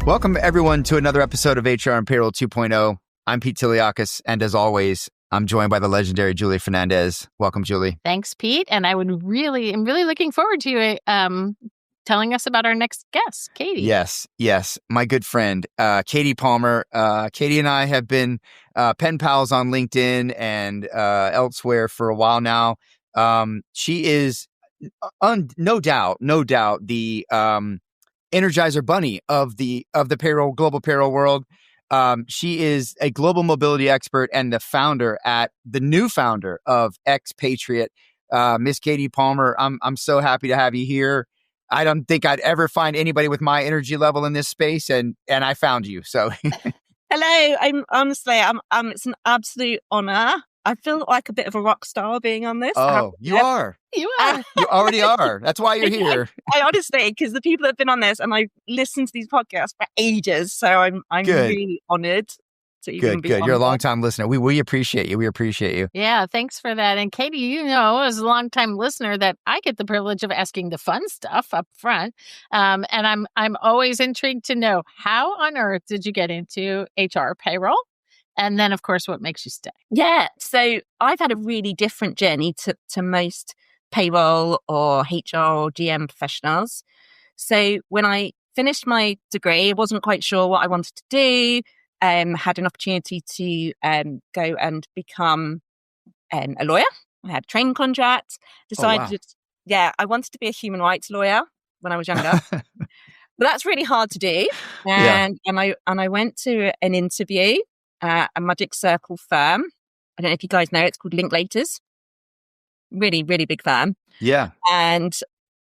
Welcome, everyone, to another episode of HR and Payroll 2.0. I'm Pete Tiliakis, and as always, I'm joined by the legendary Julie Fernandez. Welcome, Julie. Thanks, Pete. And I'm really looking forward to you telling us about our next guest, Catey. Yes. My good friend, Catey Palmer. Catey and I have been pen pals on LinkedIn and elsewhere for a while now. She is no doubt the energizer bunny of the payroll, global payroll world. She is a global mobility expert and the new founder of ExPaytriate. Miss Catey Palmer, I'm so happy to have you here. I don't think I'd ever find anybody with my energy level in this space, and I found you. So, hello. It's an absolute honor. I feel like a bit of a rock star being on this. Oh, you are. You are. You already are. That's why you're here. I honestly, because the people that have been on this, and I've listened to these podcasts for ages, so I'm really honored to even be good. on You're a there. long-time listener. We appreciate you. We appreciate you. Yeah, thanks for that. And Catey, you know, as a longtime listener, that I get the privilege of asking the fun stuff up front. And I'm always intrigued to know, how on earth did you get into HR payroll? And then, of course, what makes you stay? Yeah, so I've had a really different journey to most payroll or HR or GM professionals. So when I finished my degree, I wasn't quite sure what I wanted to do. Had an opportunity to go and become a lawyer. I had a training contract. Decided, I wanted to be a human rights lawyer when I was younger. But that's really hard to do. And I went to an interview at a Magic Circle firm. I don't know if you guys know, it's called Linklaters. Really, really big firm. Yeah. And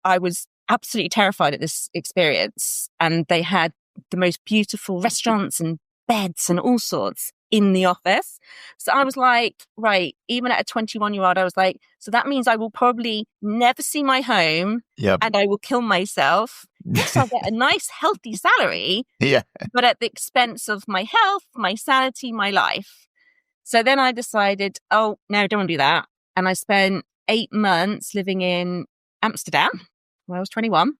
I was absolutely terrified at this experience. And they had the most beautiful restaurants and beds and all sorts in the office. So I was like, right, even at a 21-year-old, I was like, so that means I will probably never see my home. Yep. And I will kill myself. Yes, I'll get a nice, healthy salary. Yeah. But at the expense of my health, my sanity, my life. So then I decided, oh, no, I don't want to do that. And I spent 8 months living in Amsterdam when I was 21,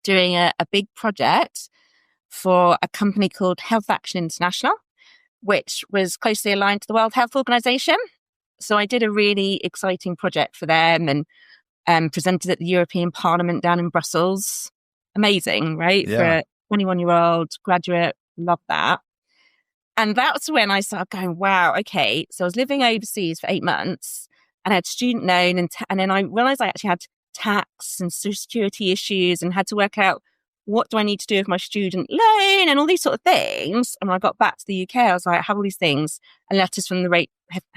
doing a big project for a company called Health Action International, which was closely aligned to the World Health Organization. So I did a really exciting project for them and presented at the European Parliament down in Brussels. Amazing, right? Yeah. For a 21-year-old graduate, love that. And that's when I started going, wow, okay. So I was living overseas for 8 months and I had student loan and then I realized I actually had tax and social security issues and had to work out, what do I need to do with my student loan and all these sort of things. And when I got back to the UK, I was like, I have all these things and letters from the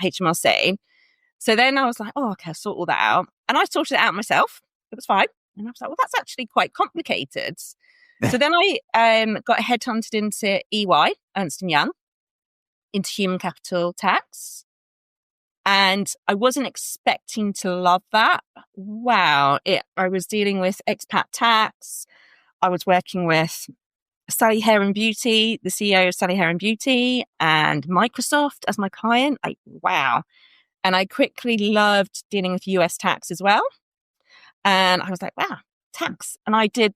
HMRC. So then I was like, oh, okay, I'll sort all that out. And I sorted it out myself. It was fine. And I was like, well, that's actually quite complicated. So then I got headhunted into EY, Ernst & Young, into human capital tax. And I wasn't expecting to love that. Wow. I was dealing with expat tax. I was working with Sally Hair and Beauty, the CEO of Sally Hair and Beauty, and Microsoft as my client. Wow. And I quickly loved dealing with US tax as well. And I was like, wow, tax. And I did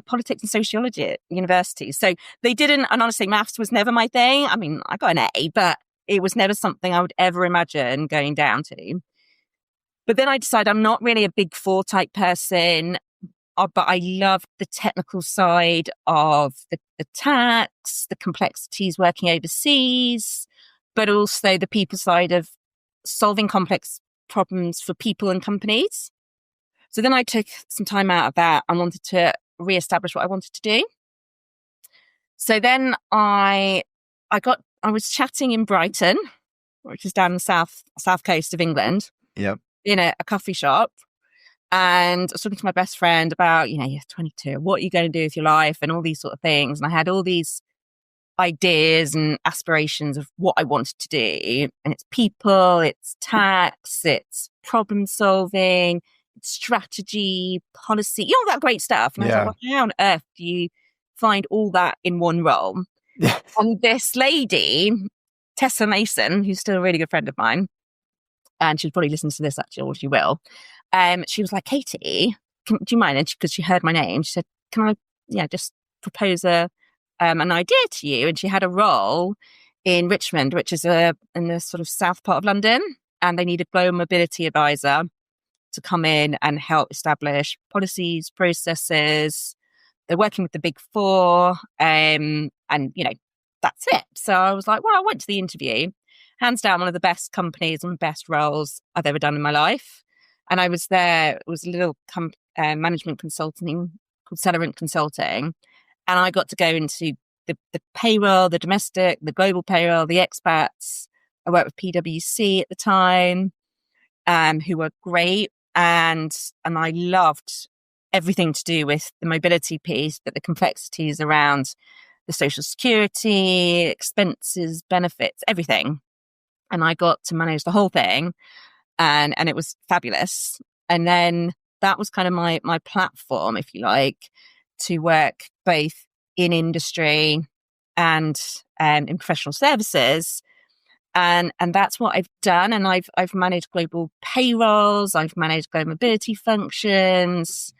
politics and sociology at university. So they didn't, and honestly, maths was never my thing. I mean, I got an A, but it was never something I would ever imagine going down to. But then I decided I'm not really a big four type person. But I love the technical side of the tax, the complexities working overseas, but also the people side of solving complex problems for people and companies. So then I took some time out of that and wanted to reestablish what I wanted to do. So then I was chatting in Brighton, which is down the south coast of England. Yep. In a coffee shop. And I was talking to my best friend about, you're 22, what are you going to do with your life and all these sort of things. And I had all these ideas and aspirations of what I wanted to do. And it's people, it's tax, it's problem solving, it's strategy, policy, all that great stuff. And I was like, well, how on earth do you find all that in one role? And this lady, Tessa Mason, who's still a really good friend of mine, and she'll probably listen to this actually, or she will. She was like, Catey, do you mind? And because she heard my name, she said, can I, just propose a an idea to you. And she had a role in Richmond, which is in the sort of south part of London. And they need a global mobility advisor to come in and help establish policies, processes. They're working with the big four. And, that's it. So I was like, well, I went to the interview. Hands down, one of the best companies and best roles I've ever done in my life. And I was there. It was a little management consulting called Celerant Consulting. And I got to go into the payroll, the domestic, the global payroll, the expats. I worked with PwC at the time, who were great. And I loved everything to do with the mobility piece, but the complexities around the social security, expenses, benefits, everything. And I got to manage the whole thing. And it was fabulous. And then that was kind of my platform, if you like, to work both in industry and in professional services. And that's what I've done. And I've managed global payrolls. I've managed global mobility functions.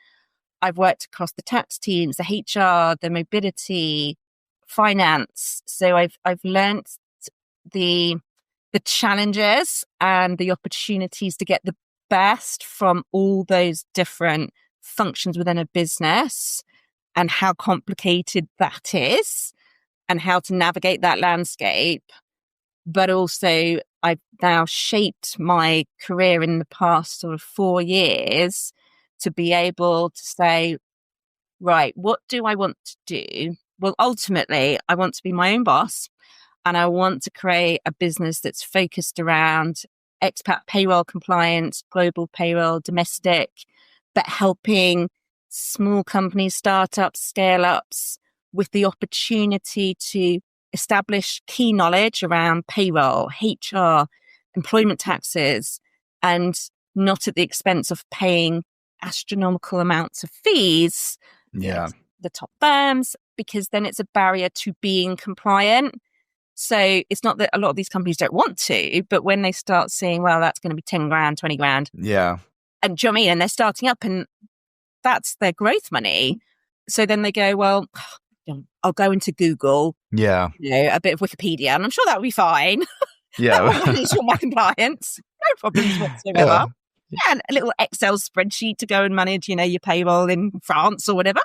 I've worked across the tax teams, the HR, the mobility, finance. So I've learned the challenges and the opportunities to get the best from all those different functions within a business and how complicated that is and how to navigate that landscape. But also I've now shaped my career in the past sort of 4 years to be able to say, right, what do I want to do? Well, ultimately, I want to be my own boss. And I want to create a business that's focused around expat payroll compliance, global payroll, domestic, but helping small companies, startups, scale-ups with the opportunity to establish key knowledge around payroll, HR, employment taxes, and not at the expense of paying astronomical amounts of fees. Yeah. The top firms, because then it's a barrier to being compliant. So it's not that a lot of these companies don't want to, but when they start seeing, well, that's going to be 10 grand, 20 grand. Yeah. And do you know what I mean? And they're starting up and that's their growth money. So then they go, well, I'll go into Google, a bit of Wikipedia, and I'm sure that will be fine. Yeah. That will manage all my compliance. No problems whatsoever. Yeah. And a little Excel spreadsheet to go and manage, your payroll in France or whatever.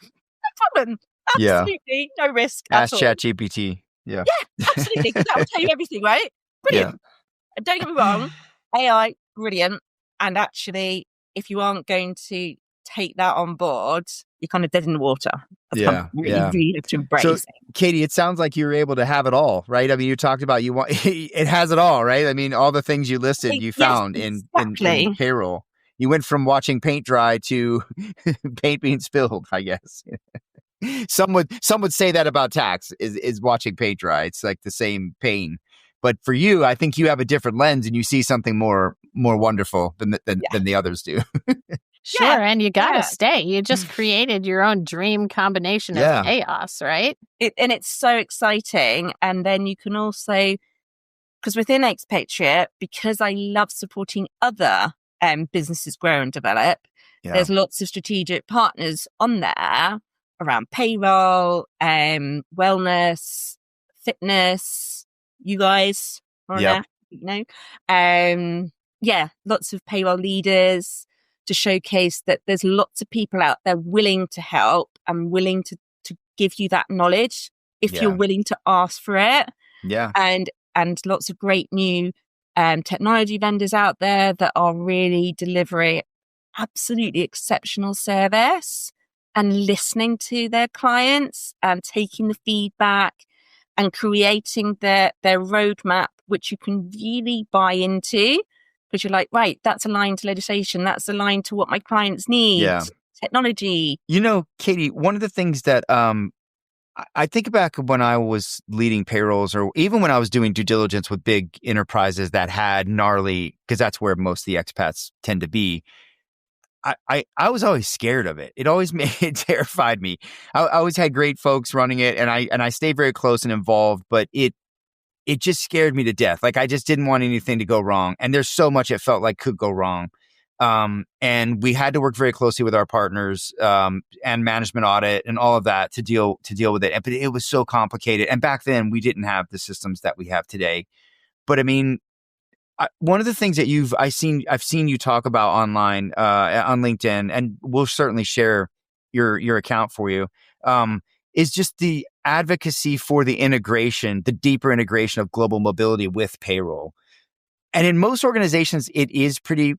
No problem. Absolutely. No risk. Ask ChatGPT. Yeah. Yeah, absolutely. Because that will tell you everything, right? Brilliant. Yeah. And don't get me wrong, AI, brilliant. And actually, if you aren't going to take that on board, you're kind of dead in the water. You really have to embrace it. Catey, it sounds like you were able to have it all, right? I mean, you talked about it has it all, right? I mean, all the things you listed, you found in payroll. You went from watching paint dry to paint being spilled, I guess. Some would say that about tax is watching paint dry. It's like the same pain. But for you, I think you have a different lens and you see something more wonderful than the others do. Sure, and you got to stay. You just created your own dream combination of chaos, right? And it's so exciting. And then you can also, because within ExPatriate, because I love supporting other businesses grow and develop, there's lots of strategic partners on there around payroll, wellness, fitness. You guys are there, lots of payroll leaders to showcase that there's lots of people out there willing to help and willing to give you that knowledge if you're willing to ask for it. Yeah. And lots of great new technology vendors out there that are really delivering absolutely exceptional service and listening to their clients and taking the feedback and creating their roadmap, which you can really buy into. Because you're like, right, that's aligned to legislation. That's aligned to what my clients need. Technology. Catey, one of the things that I think back when I was leading payrolls or even when I was doing due diligence with big enterprises that had gnarly, because that's where most of the expats tend to be. I was always scared of it. It terrified me. I always had great folks running it and I stayed very close and involved, but it just scared me to death. Like I just didn't want anything to go wrong. And there's so much it felt like could go wrong. And we had to work very closely with our partners, and management audit and all of that to deal with it. But it was so complicated. And back then we didn't have the systems that we have today. But I mean, one of the things that I've seen you talk about online, on LinkedIn, and we'll certainly share your account for you, is just the advocacy for the integration, the deeper integration of global mobility with payroll. And in most organizations, it is pretty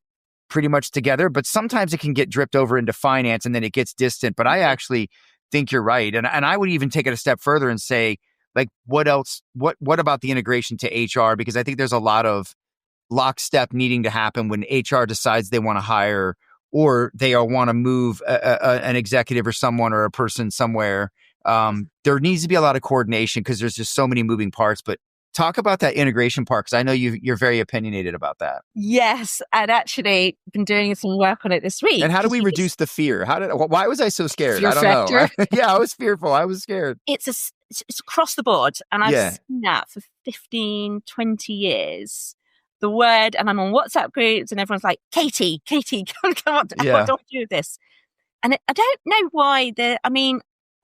much together, but sometimes it can get dripped over into finance and then it gets distant. But I actually think you're right. And I would even take it a step further and say, like, what else? What about the integration to HR? Because I think there's a lot of lockstep needing to happen when HR decides they want to hire or they want to move an executive or someone or a person somewhere. There needs to be a lot of coordination because there's just so many moving parts. But talk about that integration part, because I know you're very opinionated about that. Yes, I'd actually been doing some work on it this week. And how do we reduce the fear? Why was I so scared? Fear I don't factor. know. Yeah, I was fearful. I was scared. It's across the board. And I've seen that for 15, 20 years. The word, and I'm on WhatsApp groups and everyone's like, Catey, what do I do with this? And I don't know why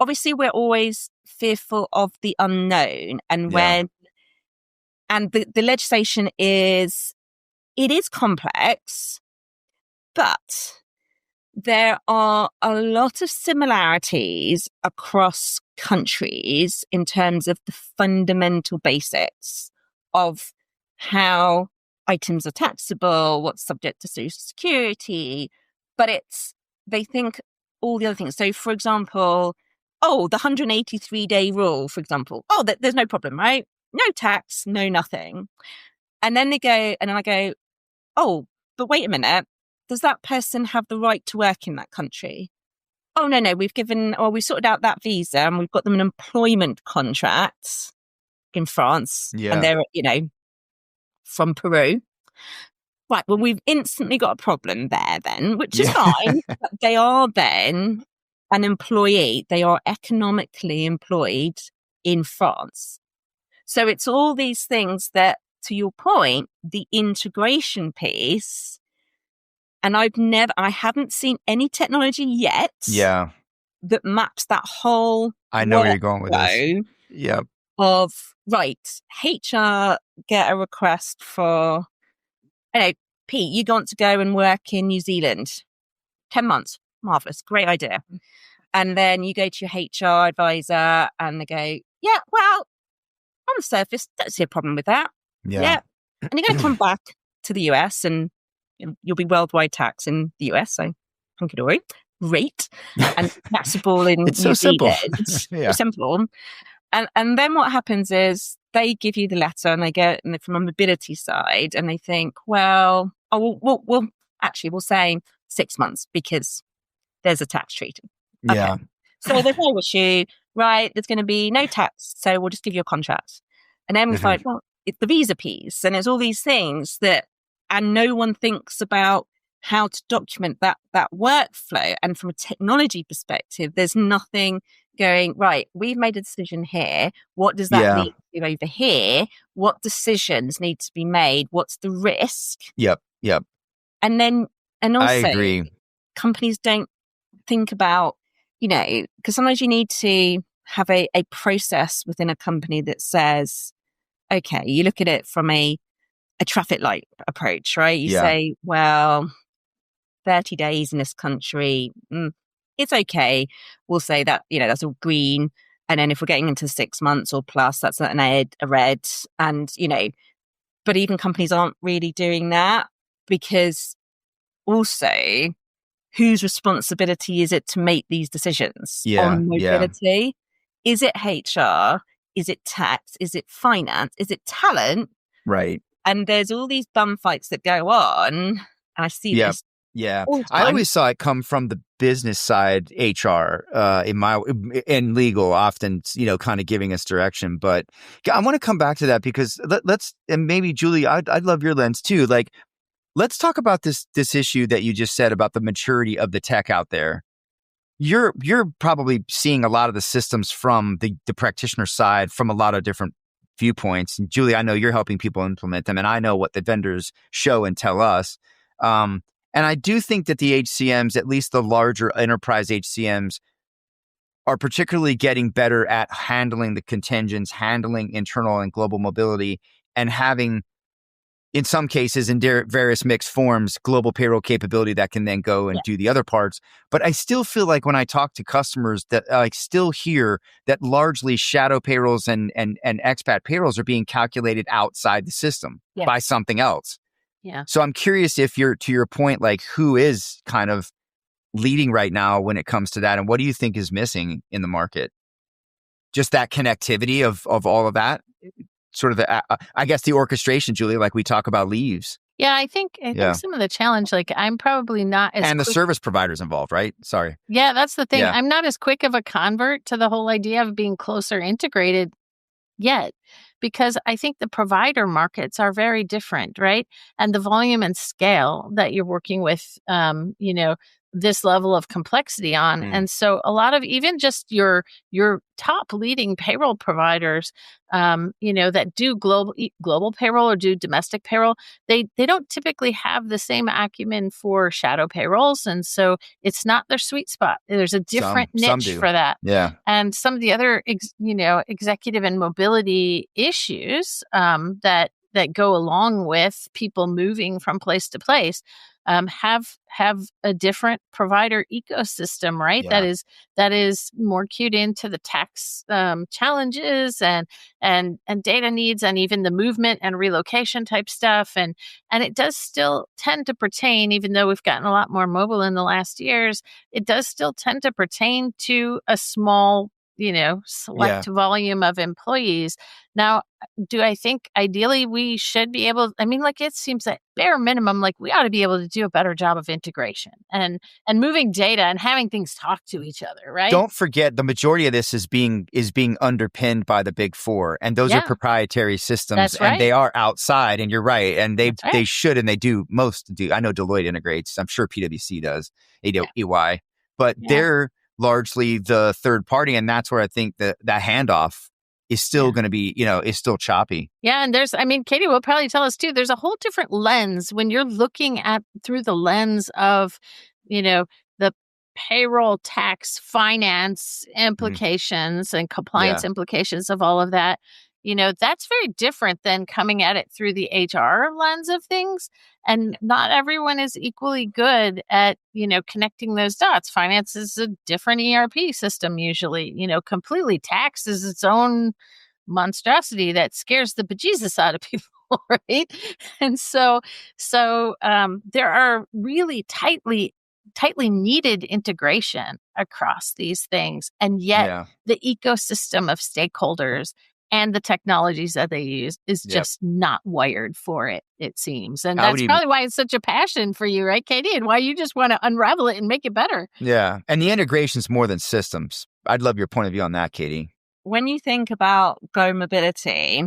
obviously we're always fearful of the unknown. And the legislation is complex, but there are a lot of similarities across countries in terms of the fundamental basics of how items are taxable, what's subject to Social Security, but they think all the other things. So, for example, the 183-day rule, for example. There's no problem, right? No tax, no nothing. And then I go, but wait a minute. Does that person have the right to work in that country? Oh, no, we sorted out that visa and we've got them an employment contract in France. Yeah. And they're, from Peru. Right, well, we've instantly got a problem there then, which is fine. But they are then an employee. They are economically employed in France. So it's all these things that, to your point, the integration piece, and I haven't seen any technology yet that maps that whole I know where you're going with this. Yep. Of, right, HR get a request for, Pete, you want to go and work in New Zealand, 10 months. Marvelous. Great idea. And then you go to your HR advisor and they go, yeah, well, on the surface, don't see a problem with that. Yeah. And you're going to come back to the US and you'll be worldwide tax in the US. So, hunky-dory. Great. And taxable in it's New so simple. Zealand. So simple. And then what happens is they give you the letter and they get from a mobility side and they think, well, we'll say 6 months because there's a tax treaty. Okay. Yeah. So there's no issue, right? There's going to be no tax. So we'll just give you a contract. And then we find, well, it's the visa piece and there's all these things and no one thinks about how to document that workflow. And from a technology perspective, there's nothing going, right, we've made a decision here. What does that lead to over here? What decisions need to be made? What's the risk? Yep. And also, I agree. Companies don't think about, because sometimes you need to have a process within a company that says, okay, you look at it from a traffic light approach, right? You say, well, 30 days in this country, it's okay. We'll say that, that's all green. And then if we're getting into 6 months or plus, that's a red. And, but even companies aren't really doing that because also whose responsibility is it to make these decisions on mobility? Is it HR? Is it tax? Is it finance? Is it talent? Right. And there's all these bum fights that go on. And I see this. Yeah. I always saw it come from the business side, HR, in legal, often, kind of giving us direction. But I want to come back to that because and maybe Julie, I'd love your lens too. Like, let's talk about this issue that you just said about the maturity of the tech out there. You're probably seeing a lot of the systems from the practitioner side from a lot of different viewpoints. And Julie, I know you're helping people implement them, and I know what the vendors show and tell us. And I do think that the HCMs, at least the larger enterprise HCMs, are particularly getting better at handling the contingents, handling internal and global mobility, and having, in some cases, in various mixed forms, global payroll capability that can then go and do the other parts. But I still feel like when I talk to customers that I still hear that largely shadow payrolls and expat payrolls are being calculated outside the system by something else. Yeah. So I'm curious if you're, to your point, like who is kind of leading right now when it comes to that, and what do you think is missing in the market? Just that connectivity of all of that, sort of the, I guess the orchestration, Julie, like we talk about leaves. Yeah, I think some of the challenge, like I'm probably not as and the service providers involved, right? Sorry. Yeah, that's the thing. Yeah. I'm not as quick of a convert to the whole idea of being closer integrated yet, because I think the provider markets are very different, right? And the volume and scale that you're working with, this level of complexity on. And so a lot of even just your top leading payroll providers, that do global payroll or do domestic payroll, they don't typically have the same acumen for shadow payrolls. And so it's not their sweet spot. There's a different niche for that. Yeah. And some of the other, executive and mobility issues that go along with people moving from place to place have a different provider ecosystem, right? Yeah. That is more cued into the tax challenges and data needs, and even the movement and relocation type stuff. And it does still tend to pertain, even though we've gotten a lot more mobile in the last years, it does still tend to pertain to a small, select volume of employees. Now, do I think ideally we should be able, it seems that bare minimum, like we ought to be able to do a better job of integration and moving data and having things talk to each other, right? Don't forget, the majority of this is being underpinned by the big four, and those are proprietary systems. That's right. And they are outside, and you're right. And they should, and they do, most do. I know Deloitte integrates. I'm sure PwC does, EY, but they're largely the third party. And that's where I think that handoff is still going to be, is still choppy. Yeah. And Catey will probably tell us too, there's a whole different lens when you're looking at through the lens of, the payroll, tax, finance implications and compliance implications of all of that. That's very different than coming at it through the HR lens of things. And not everyone is equally good at, connecting those dots. Finance is a different ERP system usually, completely. Tax is its own monstrosity that scares the bejesus out of people, right? And so there are really tightly needed integration across these things. And yet the ecosystem of stakeholders and the technologies that they use is just not wired for it, it seems. And that's probably why it's such a passion for you, right, Catey? And why you just want to unravel it and make it better. Yeah. And the integration's more than systems. I'd love your point of view on that, Catey. When you think about Go Mobility,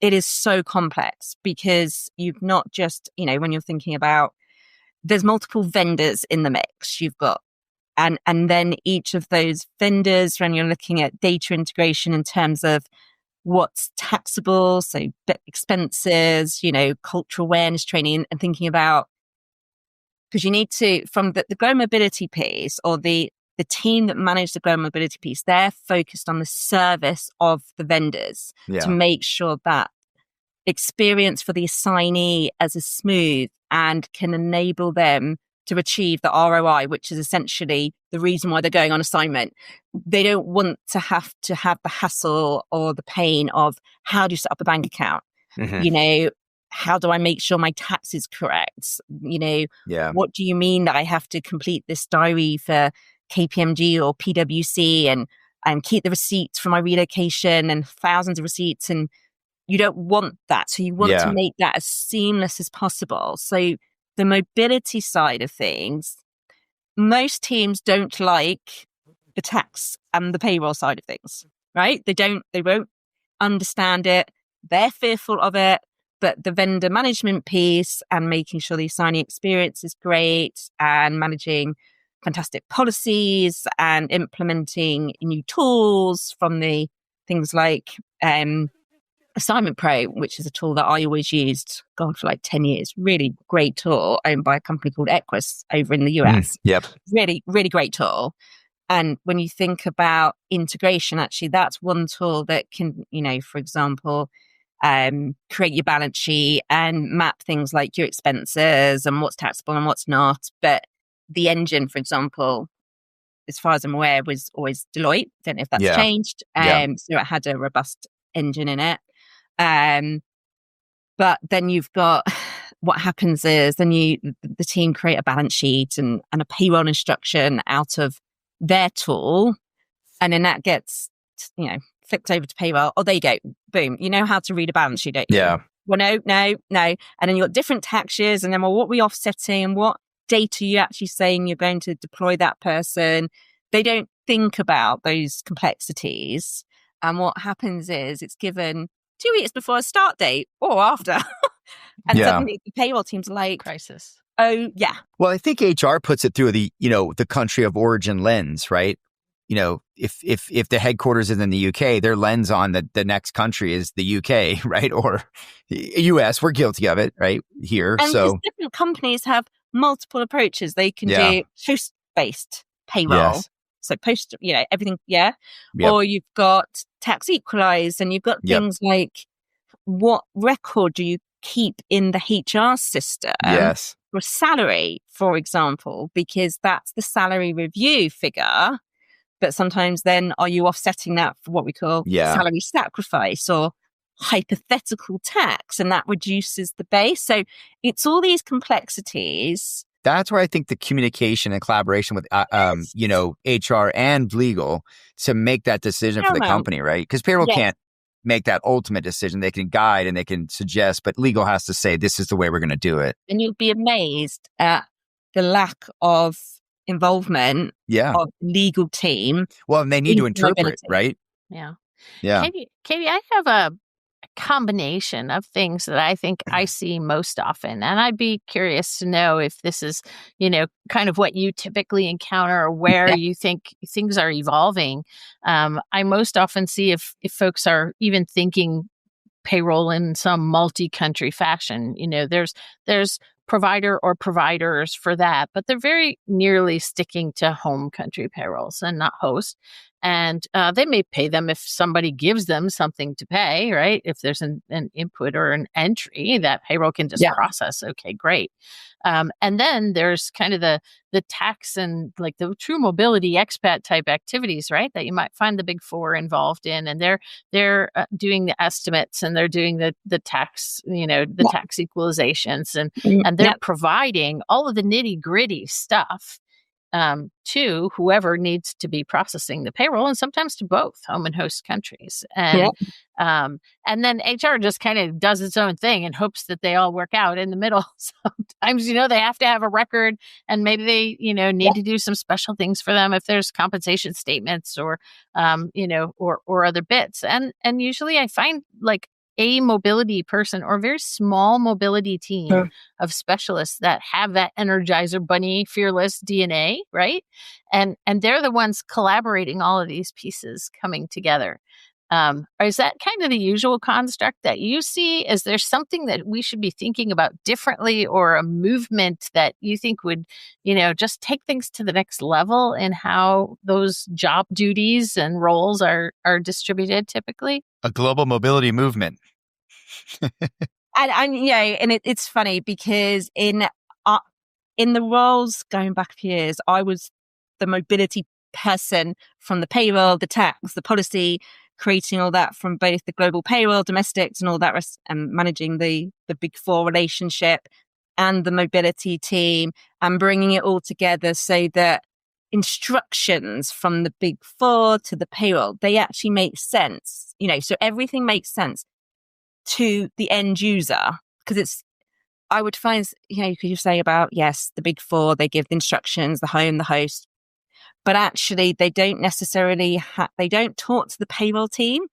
it is so complex because you've not just, when you're thinking about, there's multiple vendors in the mix. You've got, and then each of those vendors, when you're looking at data integration in terms of what's taxable, so expenses, cultural awareness training, and thinking about, because you need to, from the Go Mobility piece, or the team that manage the Go Mobility piece, they're focused on the service of the vendors to make sure that experience for the assignee as a smooth and can enable them to achieve the ROI, which is essentially the reason why they're going on assignment. They don't want to have the hassle or the pain of how do you set up a bank account? How do I make sure my tax is correct? What do you mean that I have to complete this diary for KPMG or PwC and keep the receipts for my relocation and thousands of receipts? And you don't want that. So you want to make that as seamless as possible. So the mobility side of things, most teams don't like the tax and the payroll side of things, right? They won't understand it. They're fearful of it. But the vendor management piece and making sure the assignee experience is great and managing fantastic policies and implementing new tools from the things like Assignment Pro, which is a tool that I always used, God, for like 10 years. Really great tool owned by a company called Equus over in the US. Yep. Really, really great tool. And when you think about integration, actually, that's one tool that can, for example, create your balance sheet and map things like your expenses and what's taxable and what's not. But the engine, for example, as far as I'm aware, was always Deloitte. Don't know if that's changed. So it had a robust engine in it. But then you've got what happens is then the team create a balance sheet and a payroll instruction out of their tool, and then that gets flipped over to payroll. Oh, there you go, boom. You know how to read a balance sheet, don't you? Yeah. Well, no, and then you've got different tax years, and then what we offsetting, what data you actually saying you're going to deploy that person. They don't think about those complexities, and what happens is it's given 2 weeks before a start date or after. And suddenly the payroll team's like, crisis. Oh, yeah. Well, I think HR puts it through the country of origin lens, right? If the headquarters is in the UK, their lens on the next country is the UK, right? Or US. We're guilty of it, right? Here. And so different companies have multiple approaches. They can do post-based payroll. Yes. So post, everything, Or you've got tax equalized, and you've got things like what record do you keep in the HR system for salary, for example, because that's the salary review figure. But sometimes then are you offsetting that for what we call salary sacrifice or hypothetical tax, and that reduces the base. So it's all these complexities. That's where I think the communication and collaboration with, HR and legal to make that decision for the company, right? Because payroll can't make that ultimate decision. They can guide and they can suggest, but legal has to say, this is the way we're going to do it. And you'll be amazed at the lack of involvement of legal team. Well, and they need to interpret, right? Yeah. Katie, I have a combination of things that I think I see most often. And I'd be curious to know if this is, kind of what you typically encounter or where you think things are evolving. I most often see if folks are even thinking payroll in some multi-country fashion. There's provider or providers for that, but they're very nearly sticking to home country payrolls and not host. And they may pay them if somebody gives them something to pay, right? If there's an input or an entry that payroll can just process, okay, great. And then there's kind of the tax and like the true mobility expat type activities, right? That you might find the Big Four involved in, and they're doing the estimates and they're doing the tax, the tax equalizations, and they're providing all of the nitty gritty stuff to whoever needs to be processing the payroll, and sometimes to both home and host countries. And then HR just kind of does its own thing and hopes that they all work out in the middle. Sometimes, they have to have a record, and maybe they, need to do some special things for them if there's compensation statements or, or other bits. And usually I find like a mobility person or a very small mobility team of specialists that have that energizer bunny fearless DNA, right? And they're the ones collaborating all of these pieces coming together. Is that kind of the usual construct that you see? Is there something that we should be thinking about differently, or a movement that you think would, just take things to the next level in how those job duties and roles are distributed typically? A global mobility movement. and it's funny because in the roles going back a few years, I was the mobility person from the payroll, the tax, the policy, creating all that from both the global payroll, domestics, and all that, and managing the Big Four relationship and the mobility team, and bringing it all together so that instructions from the Big Four to the payroll, they actually make sense. So everything makes sense to the end user, because I would find, could you say about, yes, the Big Four, they give the instructions, the home, the host, but actually they don't necessarily, they don't talk to the payroll team.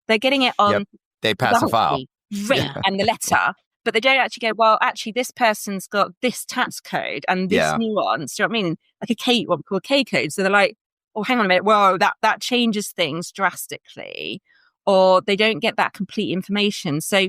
They're getting it on. They pass a file. And the letter, but they don't actually go, well, actually this person's got this tax code and this nuance. Do you know what I mean? Like what we call a K code. So they're like, oh, hang on a minute. Whoa, that changes things drastically. or they don't get that complete information. So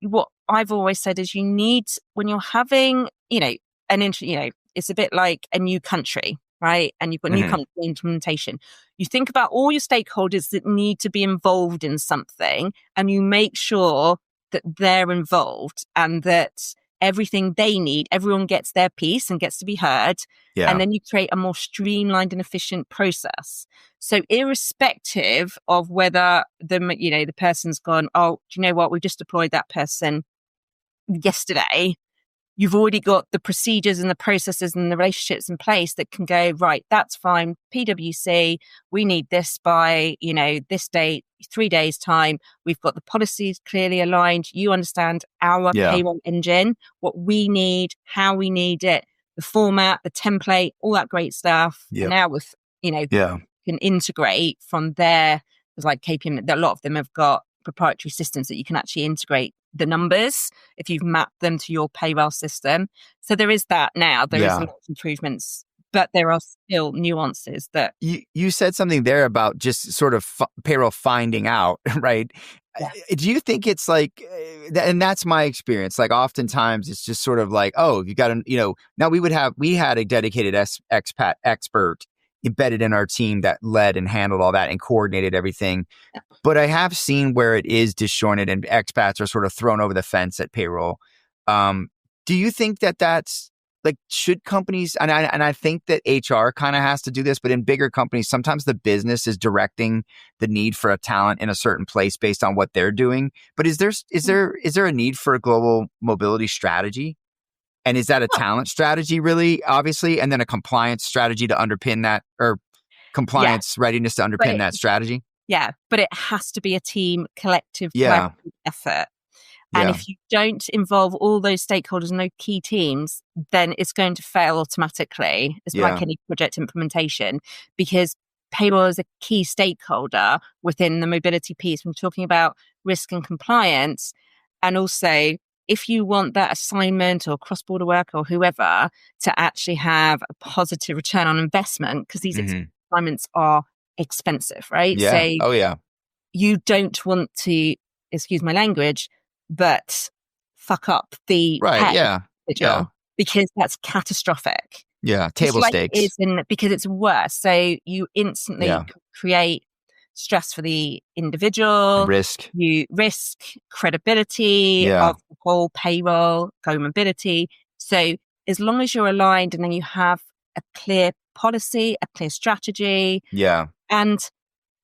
what I've always said is you need, when you're having, it's a bit like a new country, right? And you've got new country implementation. You think about all your stakeholders that need to be involved in something, and you make sure that they're involved and that everything they need, everyone gets their piece and gets to be heard. Yeah. And then you create a more streamlined and efficient process. So irrespective of whether the person's gone, oh, do you know what? We just deployed that person yesterday. You've already got the procedures and the processes and the relationships in place that can go, right, that's fine. PwC, we need this by, this date, 3 days time. We've got the policies clearly aligned. You understand our payroll engine, what we need, how we need it, the format, the template, all that great stuff. Yep. And now with, can integrate from there. It's like KPM, a lot of them have got proprietary systems that you can actually integrate the numbers if you've mapped them to your payroll system. So there is that now. There is a lot of improvements, but there are still nuances that... You said something there about just sort of payroll finding out, right? Yeah. Do you think it's like, and that's my experience, like oftentimes it's just sort of like, oh, you got to, now we had a dedicated expat expert embedded in our team that led and handled all that and coordinated everything. But I have seen where it is disjointed and expats are sort of thrown over the fence at payroll. Do you think that that's like, should companies, and I think that HR kind of has to do this, but in bigger companies, sometimes the business is directing the need for a talent in a certain place based on what they're doing. But is there a need for a global mobility strategy? And is that a talent strategy, really, obviously, and then a compliance strategy to underpin that, or compliance readiness to underpin that strategy? Yeah, but it has to be a team, collective collaborative effort. And if you don't involve all those stakeholders and those key teams, then it's going to fail automatically. It's like any project implementation, because payroll is a key stakeholder within the mobility piece. We're talking about risk and compliance, and also, if you want that assignment or cross-border work or whoever to actually have a positive return on investment, because these assignments are expensive, right? Yeah. So you don't want to, excuse my language, but fuck up the because that's catastrophic. Yeah, table stakes. Because it's worse. So you instantly create stress for the individual, risk credibility of the whole payroll, mobility. So as long as you're aligned and then you have a clear policy, a clear strategy, and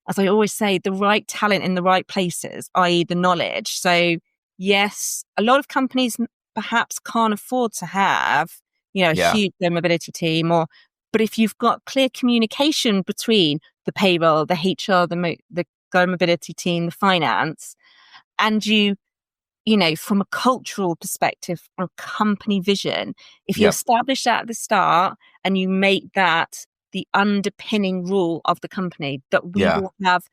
as I always say, the right talent in the right places, i.e. the knowledge. So yes, a lot of companies perhaps can't afford to have, a huge mobility team, but if you've got clear communication between the payroll, the HR, the mobility team, the finance, and you from a cultural perspective, from a company vision, if you establish that at the start and you make that the underpinning rule of the company, that we will have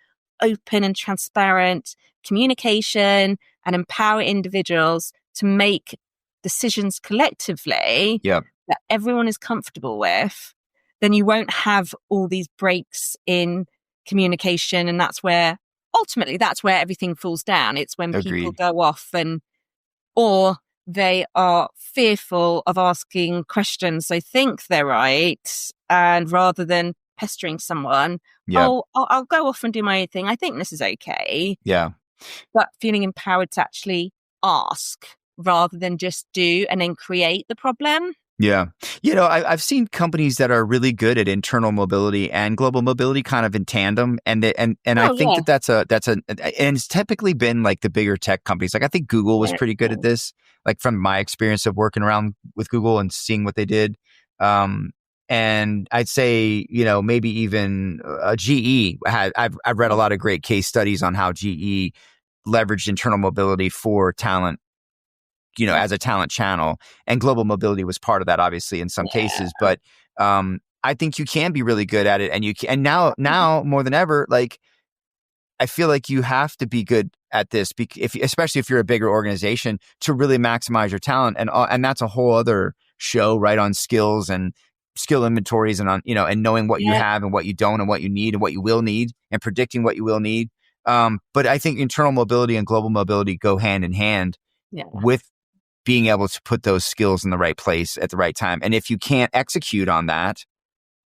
open and transparent communication and empower individuals to make decisions collectively that everyone is comfortable with, then you won't have all these breaks in communication. And that's where everything falls down. It's when people go off or they are fearful of asking questions. They think they're right. And rather than pestering someone, I'll go off and do my own thing. I think this is okay. Yeah. But feeling empowered to actually ask rather than just do and then create the problem. Yeah. I've seen companies that are really good at internal mobility and global mobility kind of in tandem. And I think that's and it's typically been like the bigger tech companies. Like I think Google was pretty good at this, like from my experience of working around with Google and seeing what they did. And I'd say, maybe even GE I've read a lot of great case studies on how GE leveraged internal mobility for talent, as a talent channel, and global mobility was part of that, obviously, in some cases. But I think you can be really good at it, and now more than ever, like I feel like you have to be good at this, especially if you're a bigger organization, to really maximize your talent, and that's a whole other show, right, on skills and skill inventories and on and knowing what you have and what you don't and what you need and what you will need and predicting what you will need. But I think internal mobility and global mobility go hand in hand with being able to put those skills in the right place at the right time. And if you can't execute on that,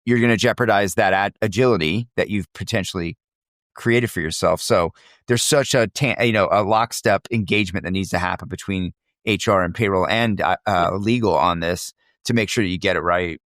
you're going to jeopardize that agility that you've potentially created for yourself. So there's such a lockstep engagement that needs to happen between HR and payroll and legal on this to make sure that you get it right.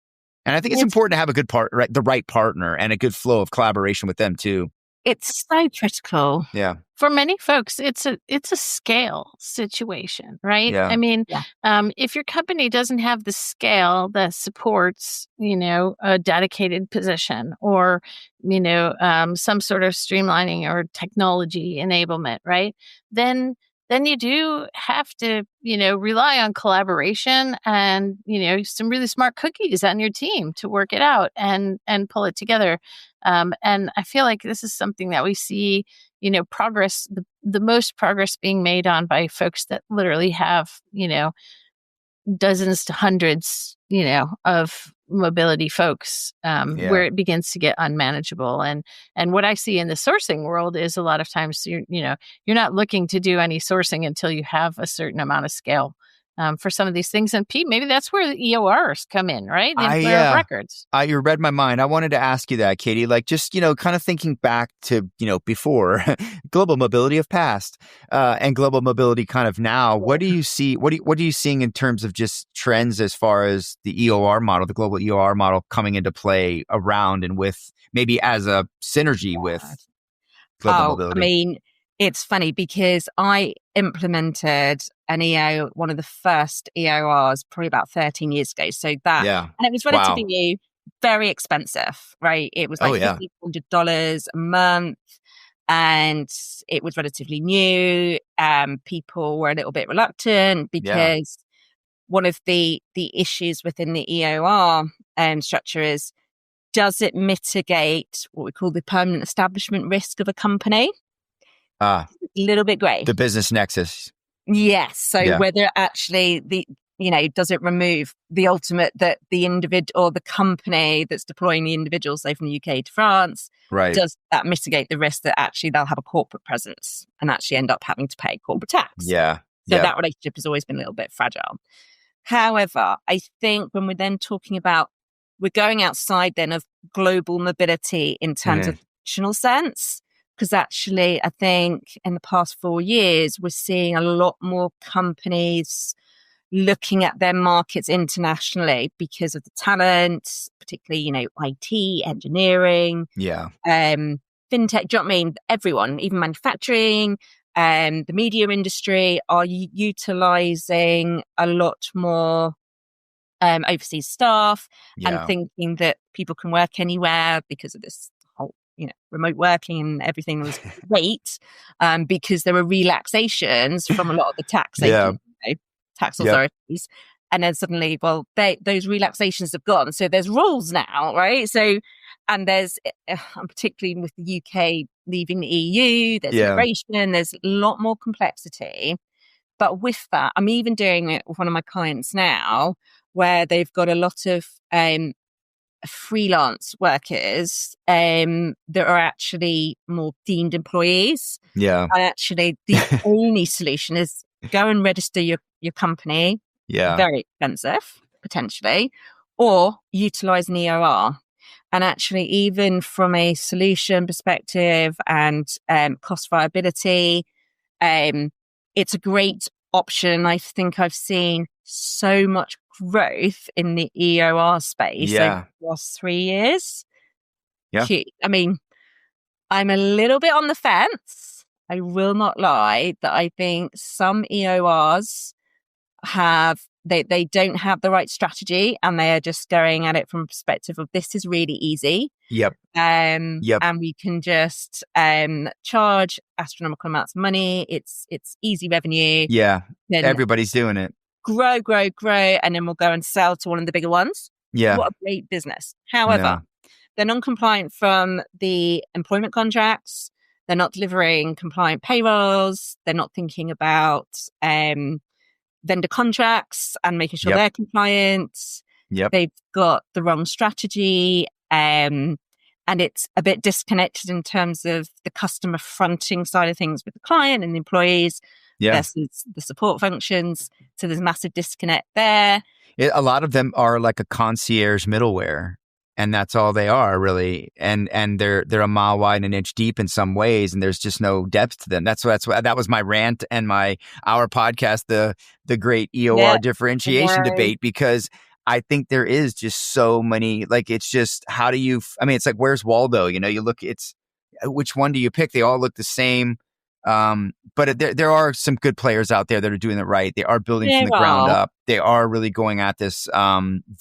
And I think it's important to have a good the right partner and a good flow of collaboration with them too. It's so critical. Yeah. For many folks, it's a scale situation, right? Yeah. I mean, if your company doesn't have the scale that supports, a dedicated position or, some sort of streamlining or technology enablement, right? Then you do have to, rely on collaboration and, some really smart cookies on your team to work it out and pull it together. And I feel like this is something that we see, progress, the most progress being made on by folks that literally have, dozens to hundreds, of mobility folks, where it begins to get unmanageable. And what I see in the sourcing world is a lot of times you're not looking to do any sourcing until you have a certain amount of scale. For some of these things. And Pete, maybe that's where the EORs come in, right? The employer of records. You read my mind. I wanted to ask you that, Catey, like just, kind of thinking back to, before global mobility of past and global mobility kind of now. What do you see? What are you seeing in terms of just trends as far as the EOR model, the global EOR model coming into play around and with maybe as a synergy with global mobility? I mean, it's funny because I implemented an one of the first EORs probably about 13 years ago. So that, and it was relatively new, very expensive, right? It was like $1,500 a month and it was relatively new. People were a little bit reluctant because one of the issues within the EOR structure is, does it mitigate what we call the permanent establishment risk of a company? A little bit grey. The business nexus. Yes. So whether actually does it remove the ultimate that the individual or the company that's deploying the individual, say from the UK to France, does that mitigate the risk that actually they'll have a corporate presence and actually end up having to pay corporate tax? Yeah. So that relationship has always been a little bit fragile. However, I think when we're then talking about, we're going outside then of global mobility in terms of functional sense. Because actually, I think in the past 4 years, we're seeing a lot more companies looking at their markets internationally because of the talent, particularly, IT, engineering, fintech, do you know what I mean? Everyone, even manufacturing, the media industry are utilizing a lot more overseas staff and thinking that people can work anywhere because of this whole remote working and everything was great, because there were relaxations from a lot of the tax authorities. And then suddenly, those relaxations have gone. So there's rules now, right? So, and there's, particularly with the UK leaving the EU, there's immigration, there's a lot more complexity. But with that, I'm even doing it with one of my clients now, where they've got a lot of freelance workers that are actually more deemed employees. And actually the only solution is go and register your company. Very expensive, potentially, or utilize an EOR. And actually, even from a solution perspective and cost viability, it's a great option. I think I've seen so much growth in the EOR space over the last 3 years. I mean, I'm a little bit on the fence. I will not lie that I think some EORs they don't have the right strategy and they are just going at it from a perspective of this is really easy. And we can just charge astronomical amounts of money. It's easy revenue. Everybody's doing it. Grow, and then we'll go and sell to one of the bigger ones. What a great business. However, they're non-compliant from the employment contracts. They're not delivering compliant payrolls. They're not thinking about vendor contracts and making sure they're compliant. They've got the wrong strategy. And and it's a bit disconnected in terms of the customer fronting side of things with the client and the employees versus the support functions. So there's a massive disconnect there. A lot of them are like a concierge middleware, and that's all they are really. And they're a mile wide and an inch deep in some ways, and there's just no depth to them. That was my rant and our podcast, the great EOR differentiation debate, because I think there is just so many, like, it's just, how do you, I mean, it's like, where's Waldo? You look, it's, which one do you pick? They all look the same. But there are some good players out there that are doing it right. They are building from the ground up. They are really going at this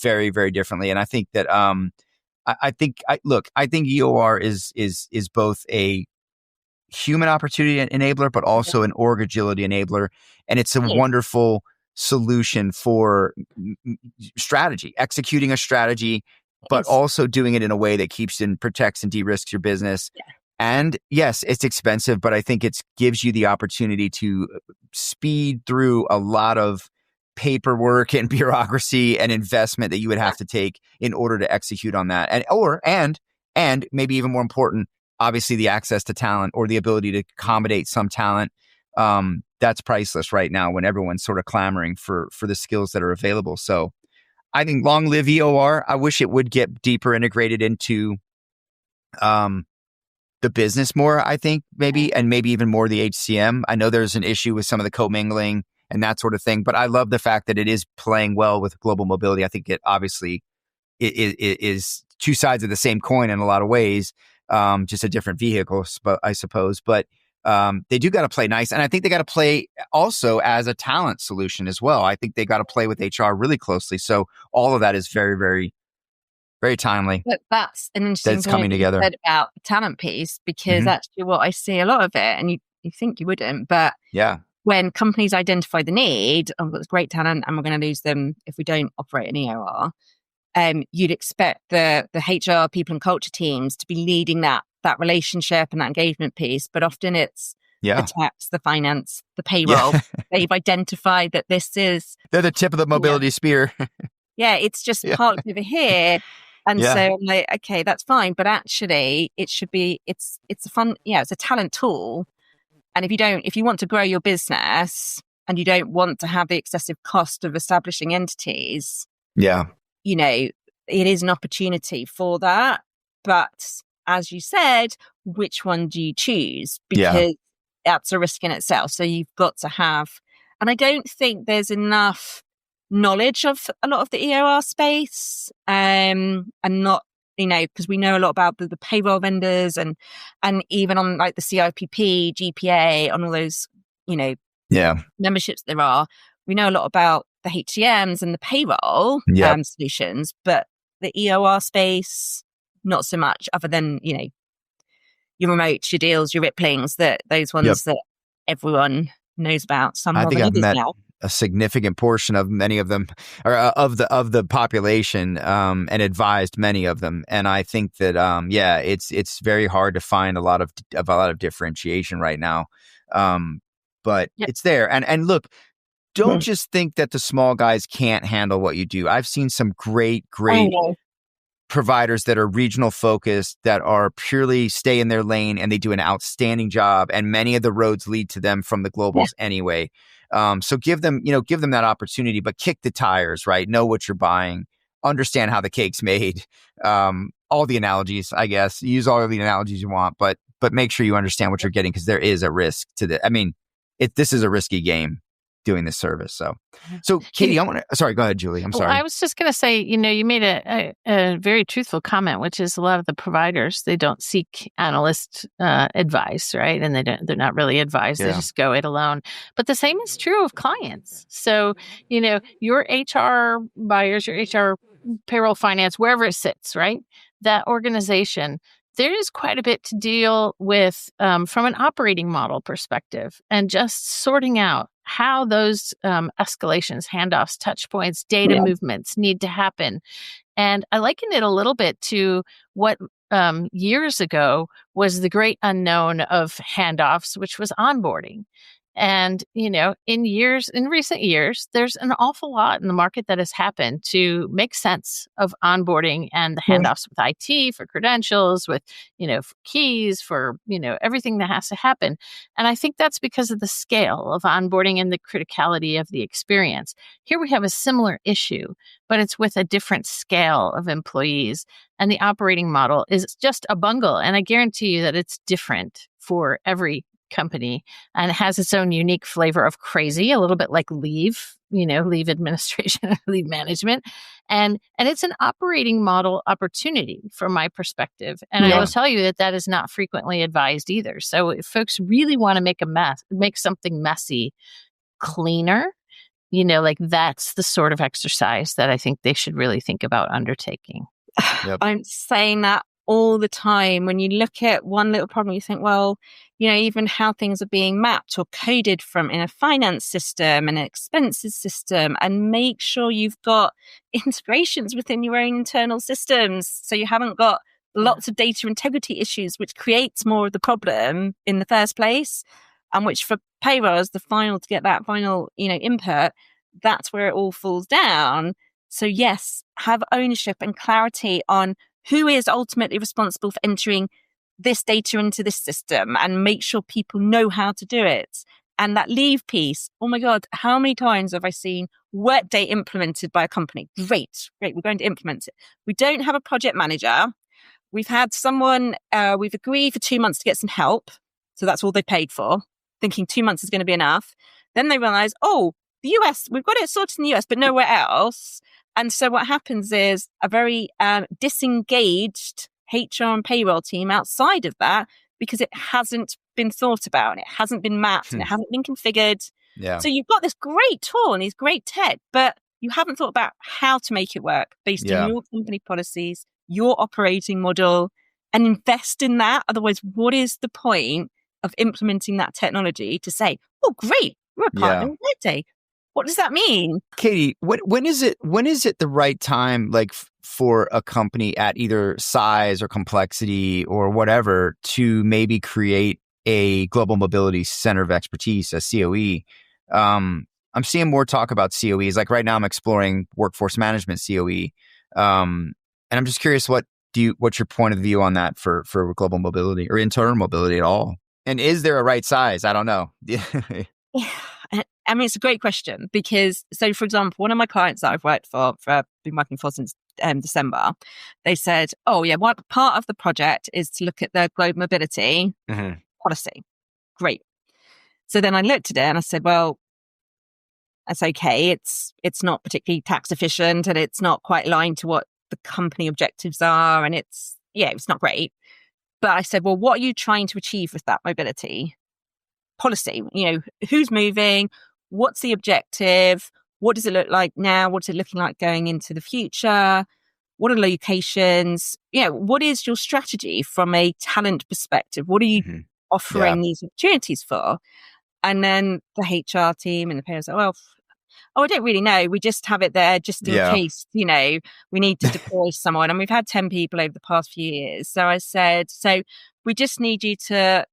very, very differently. And I think that I think EOR is both a human opportunity enabler, but also an org agility enabler, and it's a wonderful solution for strategy, executing a strategy, but also doing it in a way that keeps and protects and de-risks your business. Yeah. And yes, it's expensive, but I think it gives you the opportunity to speed through a lot of paperwork and bureaucracy and investment that you would have to take in order to execute on that. And maybe even more important, obviously the access to talent, or the ability to accommodate some talent. That's priceless right now when everyone's sort of clamoring for the skills that are available. So I think long live EOR. I wish it would get deeper integrated into the business more, I think, maybe, and maybe even more the HCM. I know there's an issue with some of the commingling and that sort of thing, but I love the fact that it is playing well with global mobility. I think it obviously it is two sides of the same coin in a lot of ways, just a different vehicle, I suppose. But they do got to play nice. And I think they got to play also as a talent solution as well. I think they got to play with HR really closely. So all of that is very, very, very timely. But that's an interesting that's coming together. You said about the talent piece, because actually what I see a lot of it, and you think you wouldn't, but when companies identify the need, oh, we've got this great talent and we're going to lose them if we don't operate an EOR, you'd expect the HR people and culture teams to be leading that relationship and that engagement piece, but often it's the tax, the finance, the payroll. They've identified that they're the tip of the mobility spear. It's just parked over here. And so I'm like, okay, that's fine. But actually it should be, it's a fun, it's a talent tool. And if you want to grow your business and you don't want to have the excessive cost of establishing entities, it is an opportunity for that. But as you said, which one do you choose? Because that's a risk in itself. So you've got to have, and I don't think there's enough knowledge of a lot of the EOR space, and not, because we know a lot about the payroll vendors and even on like the CIPP, GPA, on all those, memberships there are. We know a lot about the HCMs and the payroll solutions, but the EOR space, not so much, other than, your remotes, your deals, your Ripplings, those ones that everyone knows about. Some more than others now. A significant portion of many of them, or of the population, and advised many of them. And I think that it's very hard to find a lot of differentiation right now. But it's there. And look, don't just think that the small guys can't handle what you do. I've seen some great providers that are regional focused, that are purely stay in their lane, and they do an outstanding job. And many of the roads lead to them from the globals anyway. So give them that opportunity, but kick the tires, right? Know what you're buying, understand how the cake's made. All the analogies, I guess, use all of the analogies you want, but make sure you understand what you're getting, because there is a risk to this is a risky game doing this service. So Catey, sorry, go ahead, Julie. I'm sorry. I was just going to say, you made a very truthful comment, which is a lot of the providers, they don't seek analyst advice, right? And they're not really advised. They just go it alone. But the same is true of clients. So, your HR buyers, your HR payroll finance, wherever it sits, right? That organization, there is quite a bit to deal with from an operating model perspective, and just sorting out how those escalations, handoffs, touch points, data movements need to happen. And I liken it a little bit to what years ago was the great unknown of handoffs, which was onboarding. And, in recent years, there's an awful lot in the market that has happened to make sense of onboarding and the handoffs with IT for credentials, with, for keys, for, everything that has to happen. And I think that's because of the scale of onboarding and the criticality of the experience. Here we have a similar issue, but it's with a different scale of employees. And the operating model is just a bungle. And I guarantee you that it's different for every company and has its own unique flavor of crazy, a little bit like leave administration, leave management. And it's an operating model opportunity from my perspective. And I will tell you that is not frequently advised either. So if folks really want to make something messy cleaner, that's the sort of exercise that I think they should really think about undertaking. Yep. I'm saying that all the time. When you look at one little problem, you think, well, even how things are being mapped or coded from in a finance system and an expenses system, and make sure you've got integrations within your own internal systems. So you haven't got lots of data integrity issues, which creates more of the problem in the first place. And which for payrolls, to get that final, input, that's where it all falls down. So yes, have ownership and clarity on who is ultimately responsible for entering this data into this system, and make sure people know how to do it. And that leave piece, oh my God, how many times have I seen Workday implemented by a company? Great, we're going to implement it. We don't have a project manager. We've had someone, we've agreed for 2 months to get some help. So that's all they paid for, thinking 2 months is going to be enough. Then they realize, the US, we've got it sorted in the US, but nowhere else. And so what happens is a very disengaged HR and payroll team outside of that, because it hasn't been thought about and it hasn't been mapped and it hasn't been configured. Yeah. So you've got this great tool and these great tech, but you haven't thought about how to make it work based on your company policies, your operating model, and invest in that. Otherwise, what is the point of implementing that technology to say, oh, great, we're a partner with Workday? What does that mean? Catey, when is it the right time, like for a company at either size or complexity or whatever, to maybe create a global mobility center of expertise, a COE? I'm seeing more talk about COEs. Like right now, I'm exploring workforce management COE, and I'm just curious, what's your point of view on that for global mobility or internal mobility at all? And is there a right size? I don't know. I mean, it's a great question because, so for example, one of my clients that I've been working for since December, they said, one part of the project is to look at the global mobility policy. Great. So then I looked at it and I said, well, that's okay. It's not particularly tax efficient and it's not quite aligned to what the company objectives are. And it's not great. But I said, well, what are you trying to achieve with that mobility policy? Who's moving? What's the objective? What does it look like now? What's it looking like going into the future? What are locations? What is your strategy from a talent perspective? What are you offering these opportunities for? And then the HR team and the payers are, I don't really know. We just have it there just in case, we need to deploy someone. And we've had 10 people over the past few years. So I said, we just need you to,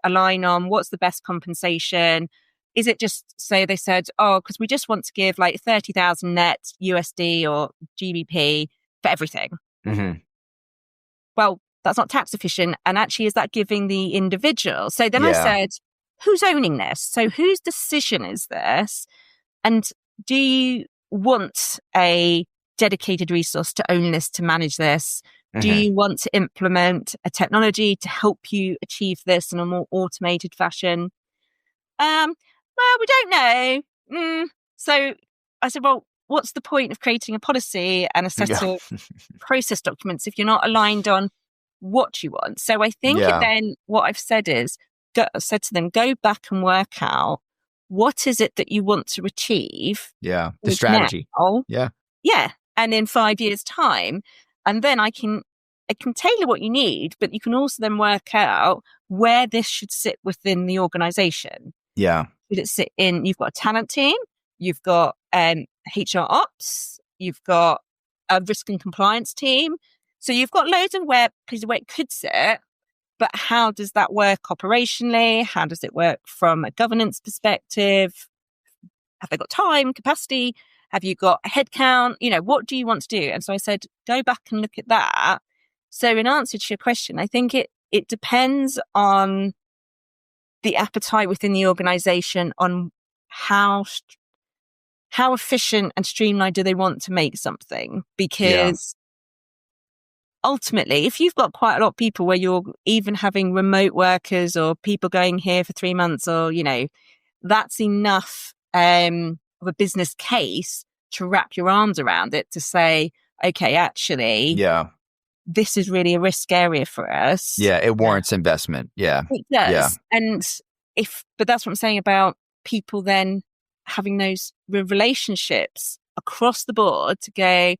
align on what's the best compensation. Is it just, so they said, because we just want to give like 30,000 net USD or GBP for everything. Mm-hmm. Well, that's not tax efficient. And actually, is that giving the individual? So then I said, who's owning this? So whose decision is this? And do you want a dedicated resource to own this, to manage this? Do you want to implement a technology to help you achieve this in a more automated fashion? Well, we don't know. So I said, well, what's the point of creating a policy and a set of process documents if you're not aligned on what you want? So I think then what I've said is, said to them, go back and work out what is it that you want to achieve. Yeah, the strategy. Now. Yeah. And in 5 years' time, and then I can tailor what you need, but you can also then work out where this should sit within the organization. Yeah. Should it sit in, you've got a talent team, you've got HR ops, you've got a risk and compliance team. So you've got loads of where it could sit. but how does that work operationally? How does it work from a governance perspective? Have they got time, capacity? Have you got a headcount? What do you want to do? And so I said, go back and look at that. So in answer to your question, I think it depends on the appetite within the organization on how efficient and streamlined do they want to make something? Because ultimately, if you've got quite a lot of people where you're even having remote workers or people going here for 3 months or, that's enough of a business case to wrap your arms around it to say, okay, actually, this is really a risk area for us. Yeah, it warrants investment. Yeah. It does. Yeah. And but that's what I'm saying about people then having those relationships across the board to go,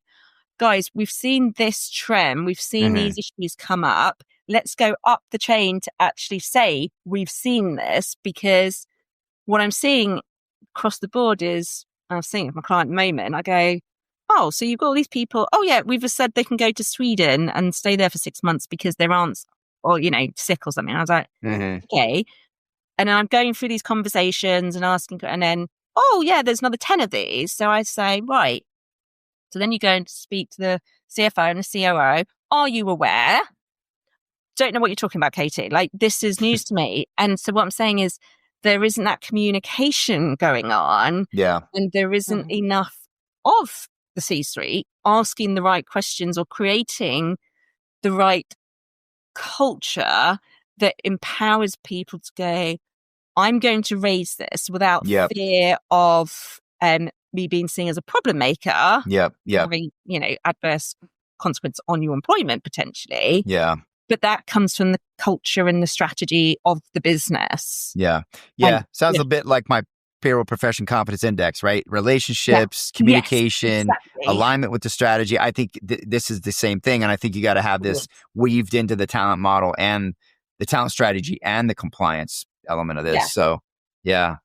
guys, we've seen this trend, we've seen these issues come up. Let's go up the chain to actually say we've seen this, because what I'm seeing across the board is, I was seeing with my client at the moment, I go, oh, so you've got all these people, oh yeah, we've just said they can go to Sweden and stay there for 6 months because their aunt's, or, sick or something. I was like, okay. And I'm going through these conversations and asking, and then, oh yeah, there's another 10 of these. So I say, right. So then you go and speak to the CFO and the COO. Are you aware? Don't know what you're talking about, Catey. Like, this is news to me. And so what I'm saying is there isn't that communication going on. Yeah. And there isn't enough of the C-suite asking the right questions or creating the right culture that empowers people to go, I'm going to raise this without fear of me being seen as a problem maker. Having, adverse consequence on your employment potentially. Yeah. But that comes from the culture and the strategy of the business. Yeah. Sounds a bit like my payroll profession competence index, right? Relationships, communication, alignment with the strategy. I think this is the same thing. And I think you got to have this weaved into the talent model and the talent strategy and the compliance element of this. So, yeah.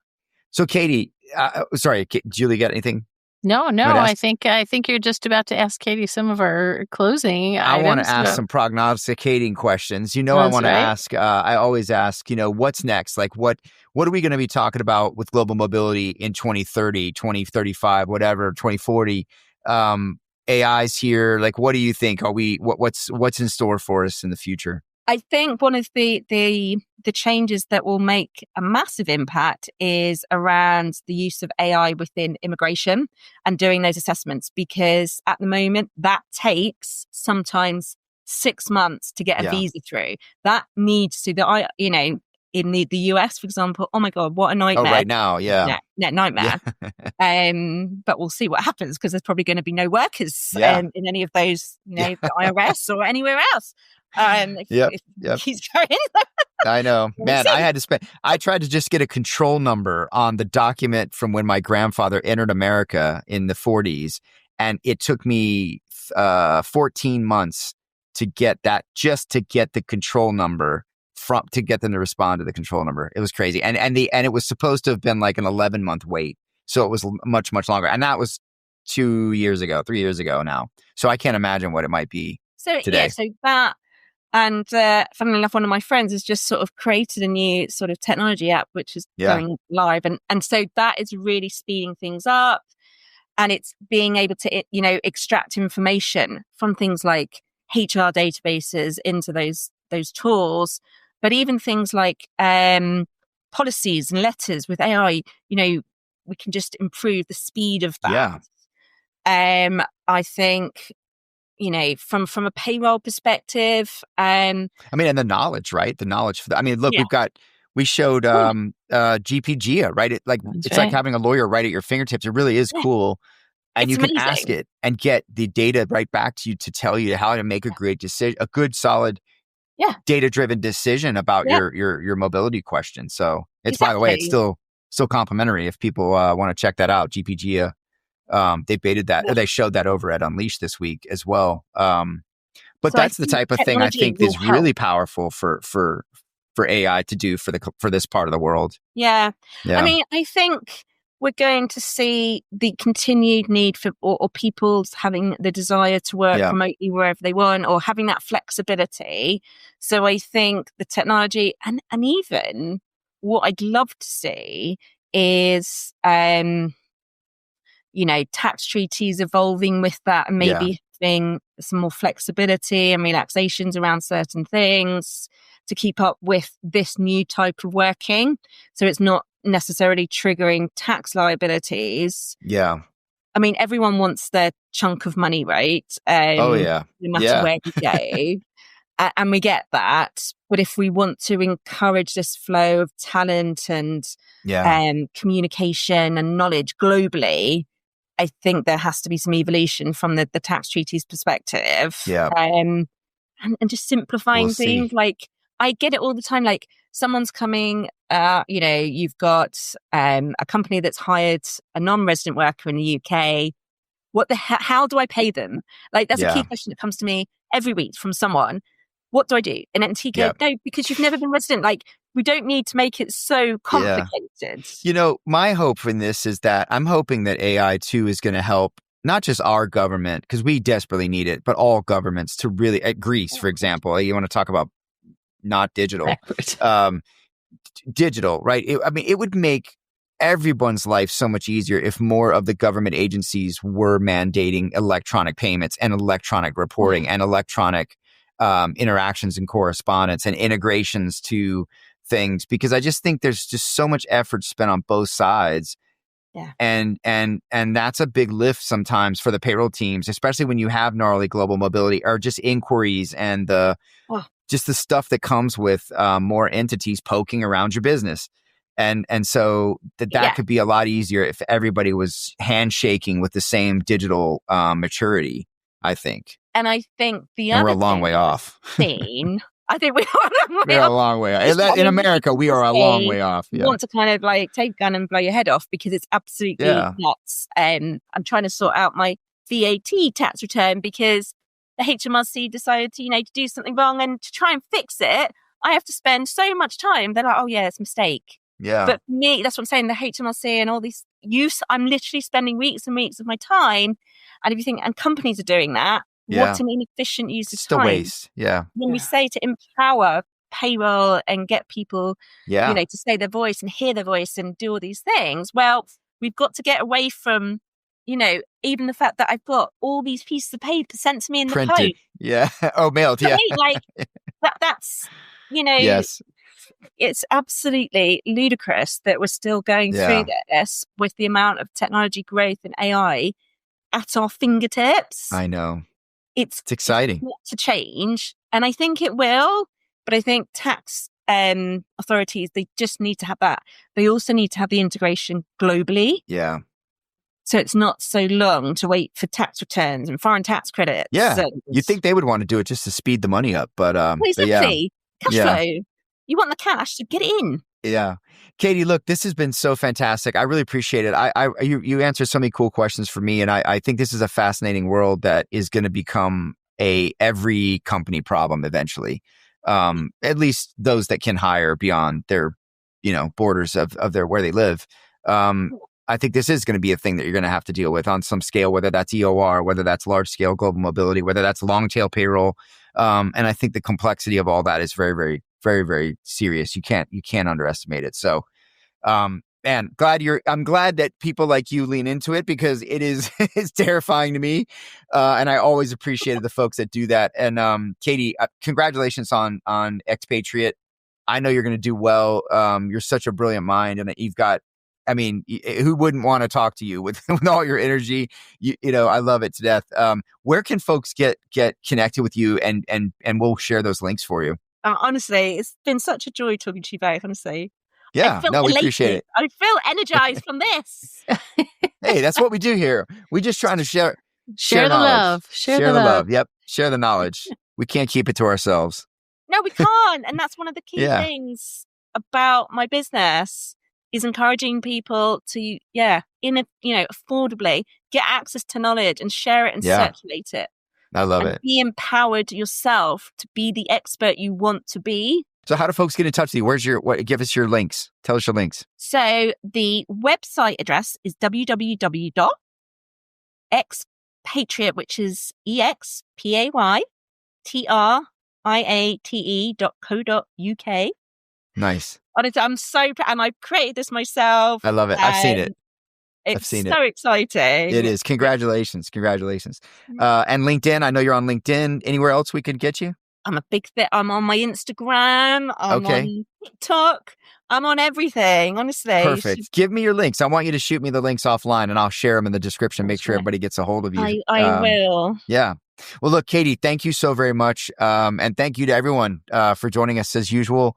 So, Catey, sorry, Julie, got anything? No. I think you're just about to ask Catey some of our closing items. I want to ask some prognosticating questions. I want to ask, I always ask, what's next? Like, what are we going to be talking about with global mobility in 2030, 2035, whatever, 2040? AI's here. Like, what do you think? What's in store for us in the future? I think one of the changes that will make a massive impact is around the use of AI within immigration and doing those assessments, because at the moment that takes sometimes 6 months to get a visa through. That needs to in the US, for example, oh my God, what a nightmare. Oh, right now, nightmare. But we'll see what happens, because there's probably going to be no workers in any of those, the IRS or anywhere else. He's going. I know, man. I tried to just get a control number on the document from when my grandfather entered America in the 40s, and it took me 14 months to get that, just to get the control number to get them to respond to the control number. It was crazy, and it was supposed to have been like an 11-month wait, so it was much longer, and that was 3 years ago now. So I can't imagine what it might be today. So that. And funnily enough, one of my friends has just sort of created a new sort of technology app, which is going live. And so that is really speeding things up. And it's being able to, extract information from things like HR databases into those tools. But even things like policies and letters with AI, we can just improve the speed of that. I think, from a payroll perspective. And the knowledge, right? The knowledge. Look, we showed GPGIA, right? It's like having a lawyer right at your fingertips. It really is cool. And you can ask it and get the data right back to you to tell you how to make a great decision, a good, solid, data-driven decision about your mobility question. So it's, by the way, it's still complimentary if people want to check that out. GPGIA. They baited that, or they showed that over at Unleash this week as well. But that's the type of thing I think is really powerful for AI to do for this part of the world. Yeah. I think we're going to see the continued need for, or people having the desire to work remotely wherever they want, or having that flexibility. So I think the technology and even what I'd love to see is, tax treaties evolving with that, and maybe having some more flexibility and relaxations around certain things to keep up with this new type of working. So it's not necessarily triggering tax liabilities. Yeah. I mean, everyone wants their chunk of money, right? Oh, yeah. No matter where you go. And we get that. But if we want to encourage this flow of talent and communication and knowledge globally, I think there has to be some evolution from the tax treaties perspective. Yeah. And just simplifying things. Like, I get it all the time. Like, someone's coming, you've got a company that's hired a non-resident worker in the UK. How do I pay them? Like, that's a key question that comes to me every week from someone. What do I do? And then he goes, no, because you've never been resident. Like, we don't need to make it so complicated. My hope in this is that I'm hoping that AI too is going to help not just our government, because we desperately need it, but all governments to really, at Greece, for example, you want to talk about not digital, digital, right? It would make everyone's life so much easier if more of the government agencies were mandating electronic payments and electronic reporting and electronic interactions and correspondence and integrations to things, because I just think there's just so much effort spent on both sides. Yeah. And that's a big lift sometimes for the payroll teams, especially when you have gnarly global mobility or just inquiries and just the stuff that comes with more entities poking around your business. And so that could be a lot easier if everybody was handshaking with the same digital maturity, I think. And I think we're a long way off. I think we are we're a long way off. In America, we are a long way off. You want to kind of like take a gun and blow your head off because it's absolutely nuts. I'm trying to sort out my VAT tax return because the HMRC decided to do something wrong, and to try and fix it, I have to spend so much time. They're like, oh yeah, it's a mistake. Yeah. But for me, that's what I'm saying. The HMRC and all these I'm literally spending weeks and weeks of my time, and everything. And companies are doing that. Yeah. What an inefficient use of time. Just time. a waste. Yeah. When we say to empower payroll and get people, to say their voice and hear their voice and do all these things, well, we've got to get away from, even the fact that I've got all these pieces of paper sent to me in the printed. post. Yeah. Oh, mailed. Yeah. Like that's, yes. It's absolutely ludicrous that we're still going through this with the amount of technology growth and AI at our fingertips. I know. It's exciting to change, and I think it will. But I think tax authorities, they just need to have that. They also need to have the integration globally. Yeah. So it's not so long to wait for tax returns and foreign tax credits. Yeah. You'd think they would want to do it just to speed the money up, but exactly. Cash flow. You want the cash to get it in. Yeah. Catey, look, this has been so fantastic. I really appreciate it. You answered so many cool questions for me, and I think this is a fascinating world that is going to become every company problem eventually. At least those that can hire beyond their, borders of their where they live. I think this is going to be a thing that you're going to have to deal with on some scale, whether that's EOR, whether that's large scale global mobility, whether that's long tail payroll. And I think the complexity of all that is very, very, very, very serious. You can't underestimate it. So, man, I'm glad that people like you lean into it, because it's terrifying to me. And I always appreciated the folks that do that. And, Catey, congratulations on ExPaytriate. I know you're going to do well. You're such a brilliant mind, and you've got, who wouldn't want to talk to you with all your energy? I love it to death. Where can folks get connected with you, and we'll share those links for you? Honestly, it's been such a joy talking to you both, honestly. Yeah, we appreciate it. I feel energized from this. Hey, that's what we do here. We're just trying to share the love. Share the love. Yep. Share the knowledge. We can't keep it to ourselves. No, we can't. And that's one of the key things about my business, is encouraging people to, affordably get access to knowledge and share it and circulate it. I love it. Be empowered yourself to be the expert you want to be. So how do folks get in touch with you? Give us your links. Tell us your links. So the website address is www.expatriate, which is expaytriate.co.uk. Nice. Honestly, I'm so proud, and I've created this myself. I love it. I've seen it. It's so exciting. It is. Congratulations. And LinkedIn, I know you're on LinkedIn. Anywhere else we could get you? I'm a big fit. I'm on my Instagram. I'm on TikTok. I'm on everything, honestly. Perfect. Give me your links. I want you to shoot me the links offline and I'll share them in the description. Make sure everybody gets a hold of you. I will. Yeah. Well, look, Catey, thank you so very much. And thank you to everyone for joining us as usual.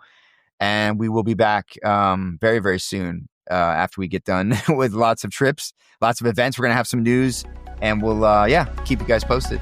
And we will be back very, very soon after we get done with lots of trips, lots of events. We're going to have some news and we'll, keep you guys posted.